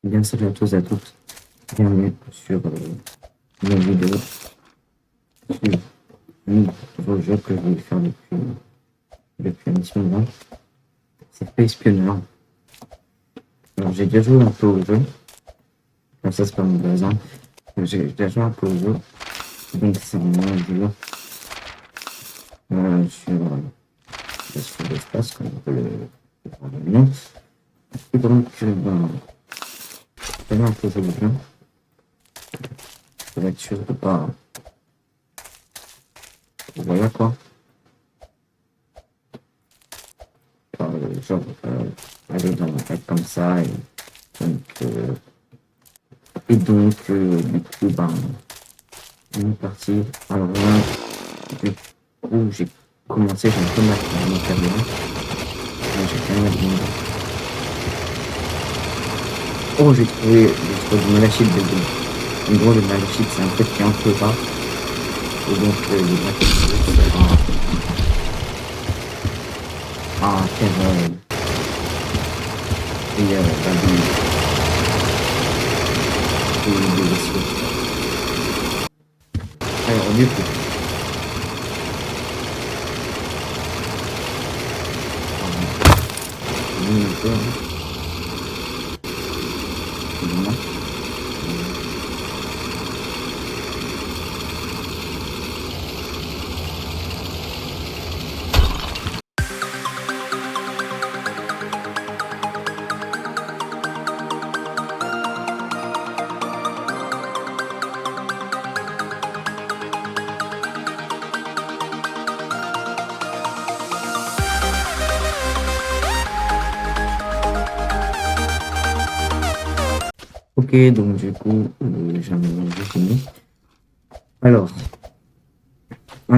Bien salut à tous et à toutes. Bienvenue sur une vidéo sur un nouveau jeu que je vais faire depuis un petit moment. C'est Space Pioneer. Alors j'ai déjà joué un peu au jeu. Comme ça c'est pas mon bazar. J'ai déjà joué un peu au jeu. Donc c'est un jeu sur l'espace, comme on peut le voir dans le nom. Et donc j'ai un peu joué au jeu. Pour être sûr de pas. Voilà quoi. Genre aller dans la tête comme ça donc, euh, du coup, ben, on est parti. Alors là, du coup, j'ai commencé, j'ai un peu ma carrière. J'ai quand même abîmé. Oh, j'ai trouvé du malachite de deux. En gros, le malachite, c'est un truc qui est un peu rare. Et donc, les malachite, c'est un terre et des vaisseaux. Alors, du coup, un peu, évidemment. Ok, donc du coup, j'ai fini. Alors, pour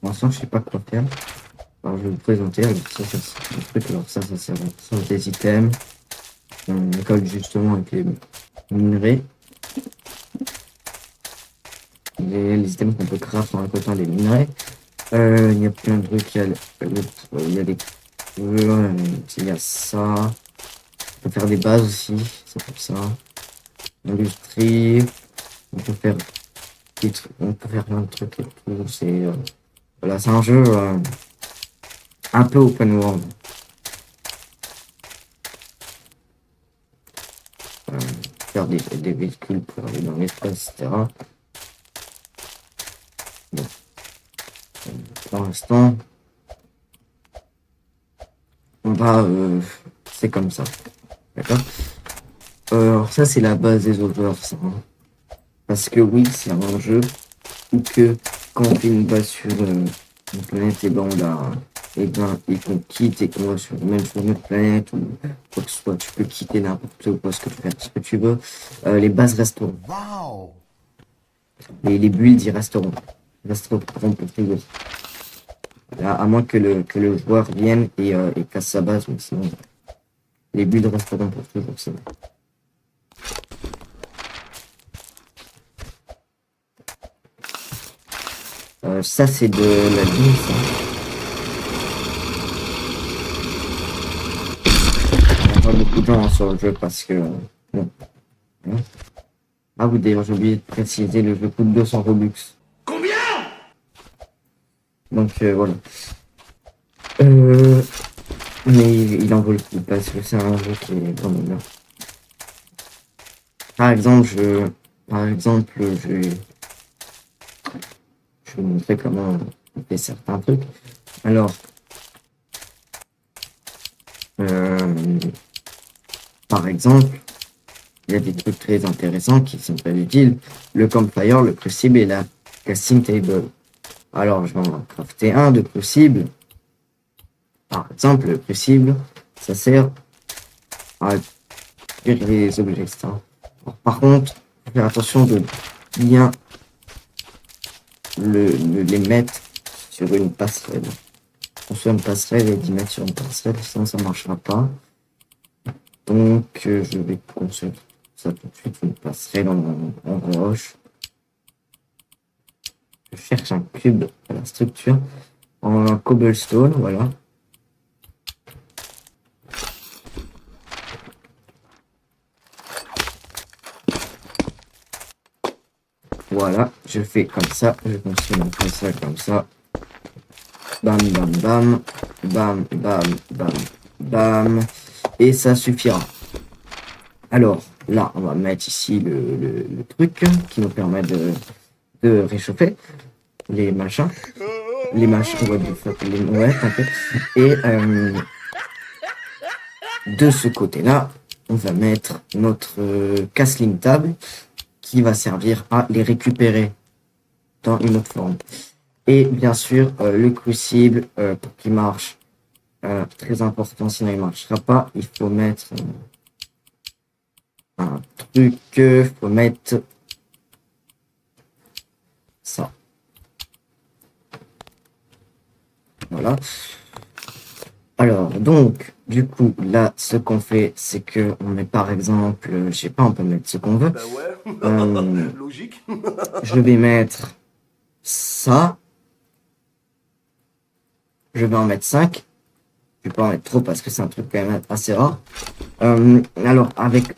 l'instant, je sais pas quoi faire. Alors, je vais vous présenter. Alors, ça, le truc, alors ça sert à ça, des items. On récolte justement avec les minerais. Les items qu'on peut craft en récoltant les minerais. Il y a plein de trucs. Il y a des il y a ça. On peut faire des bases aussi, c'est pour ça. Industrie. On peut faire plein de trucs et tout. Voilà, c'est un jeu un peu open world. Faire des véhicules pour aller dans l'espace, etc. Bon, pour l'instant, on va, c'est comme ça, d'accord. Alors ça, c'est la base des autres, ça, hein. Parce que oui, c'est un jeu où que quand on fait une base sur une planète, et ben et qu'on quitte et qu'on va même sur une autre planète ou quoi que ce soit, tu peux quitter n'importe où, parce que faire ce que tu veux, les bases resteront. Wow. Et les builds, resteront pour toujours. À moins que le joueur vienne et casse sa base, mais sinon, les builds resteront pour toujours. Sinon. Ça, c'est de la ligne, ça. Il n'y a pas beaucoup de gens hein, sur le jeu parce que. Bon. Hein. Ah oui, d'ailleurs, j'ai oublié de préciser, le jeu coûte 200 Robux. Combien? Donc, voilà. Euh, mais il en vaut le coup parce que c'est un jeu qui est vraiment bien. Par exemple, je vais vous montrer comment on fait certains trucs. Alors, par exemple, il y a des trucs très intéressants qui sont très utiles. Le campfire, le crucible et la casting table. Alors, je vais en crafter un de crucible. Par exemple, le crucible, ça sert à cuire les objets, etc. Alors, par contre, faut faire attention de bien les mettre sur une passerelle. Construire une passerelle et d'y mettre sur une passerelle, sinon ça ne marchera pas. Donc, je vais construire ça tout de suite, une passerelle en roche. Je cherche un cube à la structure en cobblestone, voilà. Voilà, je fais comme ça, je construis un peu ça comme ça. Bam, bam, bam, bam, bam, bam, bam. Et ça suffira. Alors, là, on va mettre ici le truc qui nous permet de réchauffer les machins. Les machins, on va les ouais, t'inquiète. Et de ce côté-là, on va mettre notre castling table qui va servir à les récupérer dans une autre forme. Et bien sûr, le crucible, pour qu'il marche, très important, sinon il ne marchera pas, il faut mettre un truc, faut mettre ça. Voilà. Alors, donc, du coup, là, ce qu'on fait, c'est que on met par exemple, je sais pas, on peut mettre ce qu'on veut. Bah ouais, logique. Je vais mettre ça. Je vais en mettre 5. Je vais pas en mettre trop parce que c'est un truc quand même assez rare. Alors, avec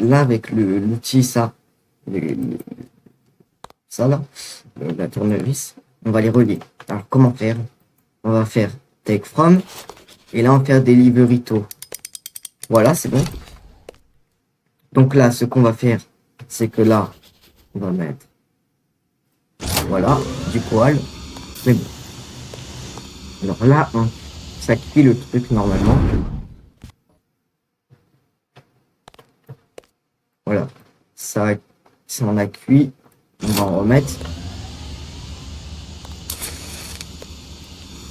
l'outil, ça, ça là, la tournevis, on va les relier. Alors, comment faire? On va faire take from, et là, on va faire delivery to. Voilà, c'est bon. Donc là, ce qu'on va faire, c'est que là, on va mettre, voilà, du poil. Mais bon. Alors là, ça cuit le truc normalement. Voilà. Ça en a cuit. On va en remettre.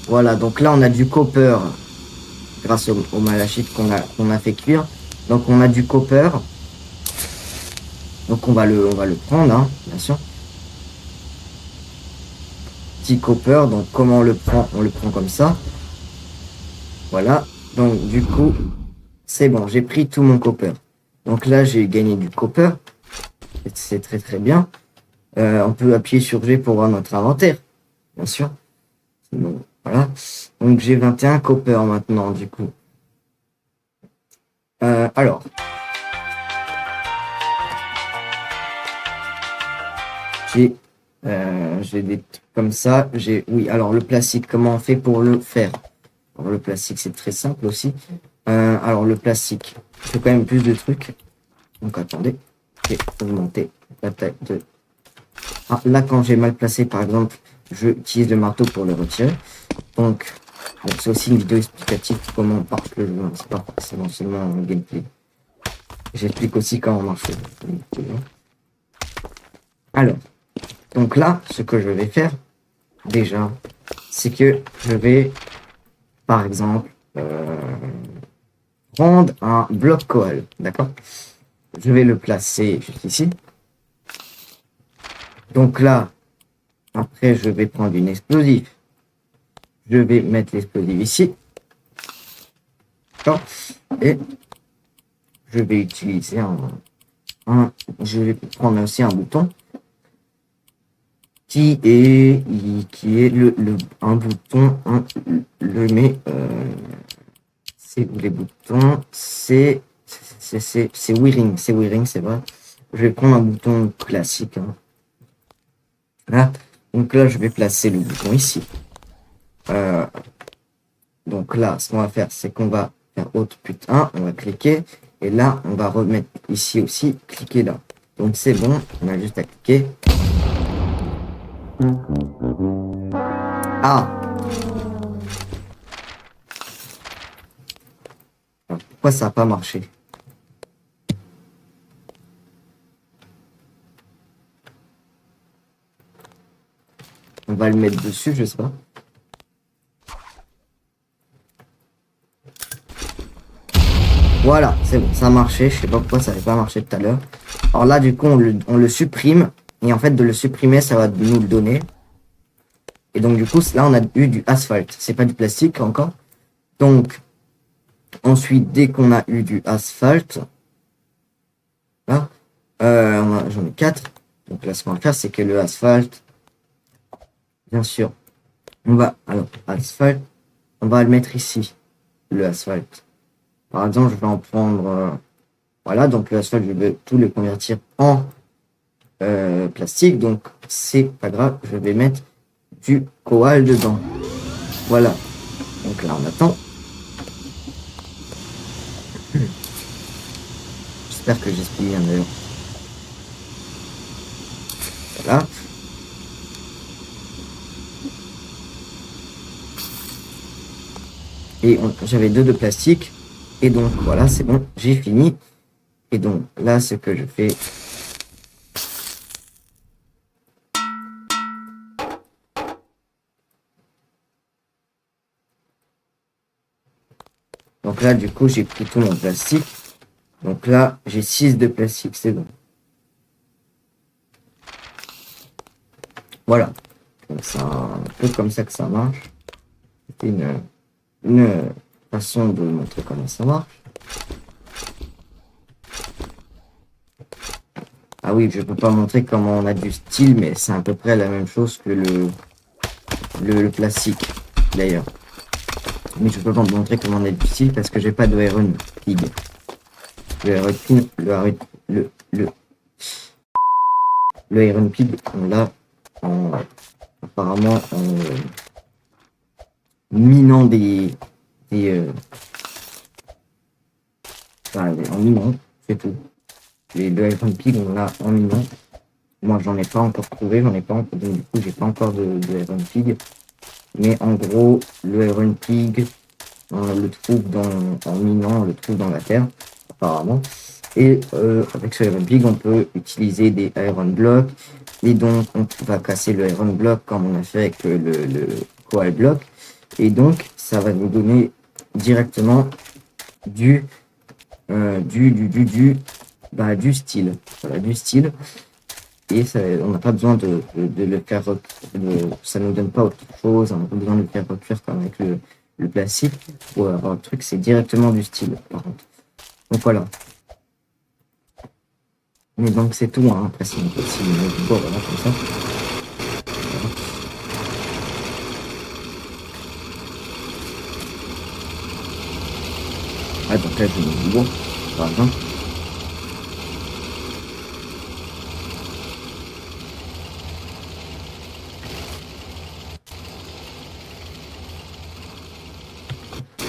Voilà, donc là on a du copper grâce au malachite qu'on a fait cuire. Donc on a du copper. Donc on va le prendre, hein, bien sûr. Petit copper, donc comment on le prend? On le prend comme ça. Voilà. Donc du coup, c'est bon, j'ai pris tout mon copper. Donc là j'ai gagné du copper. C'est très très bien. On peut appuyer sur G pour voir notre inventaire, bien sûr. Bon, voilà. Donc j'ai 21 copper maintenant, du coup. Alors. J'ai des trucs comme ça. Oui, alors le plastique, comment on fait pour le faire? Alors, le plastique, c'est très simple aussi. Alors le plastique, il faut quand même plus de trucs. Donc attendez, je vais augmenter la taille de... Ah, là, quand j'ai mal placé, par exemple, je utilise le marteau pour le retirer. Donc, c'est aussi une vidéo explicative comment on marche le jeu. C'est pas forcément seulement un gameplay. J'explique aussi comment on marche le jeu. Alors, donc là, ce que je vais faire, déjà, c'est que je vais, par exemple, prendre un bloc coal, d'accord? Je vais le placer juste ici. Donc là, après, je vais prendre une explosive. Je vais mettre l'explosive ici. D'accord? Et je vais utiliser je vais prendre aussi un bouton qui est un bouton, le met, c'est où les boutons, c'est Wearing, c'est vrai. Je vais prendre un bouton classique, hein. Là, donc là, je vais placer le bouton ici. Donc là, ce qu'on va faire, c'est qu'on va faire autre putain, on va cliquer, et là, on va remettre ici aussi, cliquer là. Donc c'est bon, on a juste à cliquer. Ah! Alors, pourquoi ça n'a pas marché? On va le mettre dessus, je sais pas. Voilà, c'est bon, ça a marché. Je sais pas pourquoi ça n'avait pas marché tout à l'heure. Alors là, du coup, on le supprime. Et en fait, de le supprimer, ça va nous le donner. Et donc, du coup, là, on a eu du asphalte. C'est pas du plastique encore. Donc, ensuite, dès qu'on a eu du asphalte, là, j'en ai 4. Donc là, ce qu'on va faire, c'est que le asphalte, bien sûr, asphalte, on va le mettre ici, le asphalte. Par exemple, je vais en prendre, voilà, donc le asphalte, je vais tout le convertir en plastique, donc c'est pas grave, je vais mettre du koal dedans. Voilà. Donc là, on attend. J'espère que j'explique bien d'ailleurs. Voilà. Et j'avais 2 de plastique. Et donc voilà, c'est bon, j'ai fini. Et donc là, ce que je fais, donc là, du coup, j'ai pris tout mon plastique. Donc là, j'ai 6 de plastique, c'est bon. Voilà. Donc c'est un peu comme ça que ça marche. C'est une façon de montrer comment ça marche. Ah oui, je peux pas montrer comment on a du style, mais c'est à peu près la même chose que le plastique, d'ailleurs. Mais je peux pas montrer comment on a du style parce que j'ai pas de Iron Pig. Le Iron Pig, on l'a apparemment en minant en minant, c'est tout. Le Iron Pig, on l'a en minant. Moi, j'en ai pas encore trouvé, donc du coup, j'ai pas encore de Iron Pig. Mais en gros, le Iron Pig, on le trouve en minant, on le trouve dans la terre, apparemment. Et avec ce Iron Pig, on peut utiliser des Iron Blocks. Et donc, on va casser le Iron Block comme on a fait avec le Koal Block. Et donc, ça va nous donner directement du style. Voilà, du style. Et ça, on n'a pas besoin de le faire, ça nous donne pas autre chose, on n'a pas besoin de le faire recuire comme avec le plastique. Pour avoir le truc, c'est directement du style, par contre. Donc voilà. Mais donc c'est tout, hein. Après c'est une petite voilà, comme ça. Voilà. Ah, donc là je mets du bois, par exemple.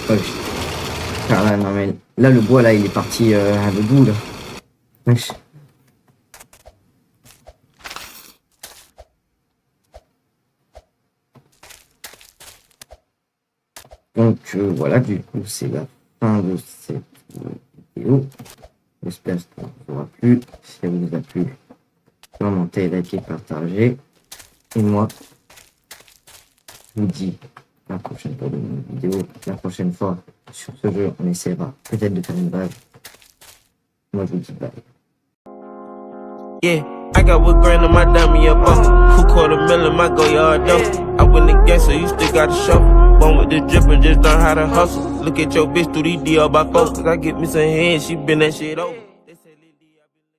Ouais, car là, non mais là le bois là il est parti à le bout là. Wesh. Donc voilà, du coup c'est la fin de cette vidéo. J'espère que ça vous aura plu. Si ça vous a plu, commentez, likez, partagez. Et moi, je vous dis la prochaine fois de une vidéo, la prochaine fois sur ce jeu, on essaiera peut-être de faire une base. Moi je vous dis bye. Yeah, I got what grand on my diamond up off. Who $250,000 my go yard though. I win the game, so you still got to show. Born with the drip and just learn how to hustle. Look at your bitch through these DR by 4. Cause I get me some head, she been that shit over.